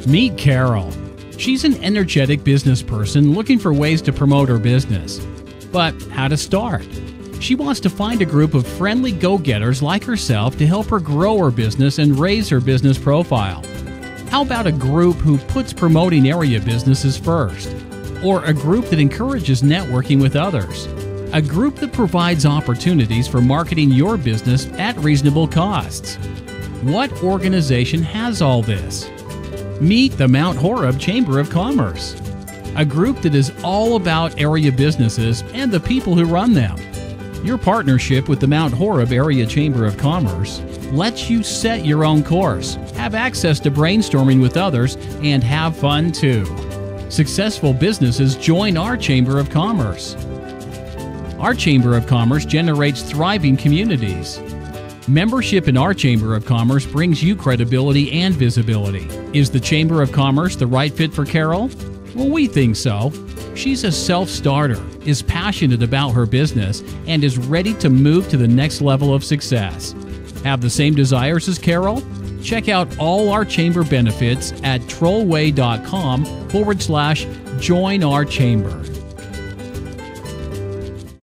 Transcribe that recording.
Meet Carol. She's an energetic business person looking for ways to promote her business. But how to start? She wants to find a group of friendly go-getters like herself to help her grow her business and raise her business profile. How about a group who puts promoting area businesses first? Or a group that encourages networking with others? A group that provides opportunities for marketing your business at reasonable costs? What organization has all this? Meet the Mount Horeb Chamber of Commerce, a group that is all about area businesses and the people who run them. Your partnership with the Mount Horeb Area Chamber of Commerce lets you set your own course, have access to brainstorming with others, and have fun too. Successful businesses join our Chamber of Commerce. Our Chamber of Commerce generates thriving communities. Membership in our Chamber of Commerce brings you credibility and visibility. Is the Chamber of Commerce the right fit for Carol? Well, we think so. She's a self-starter, is passionate about her business, and is ready to move to the next level of success. Have the same desires as Carol? Check out all our chamber benefits at trollway.com/join our chamber.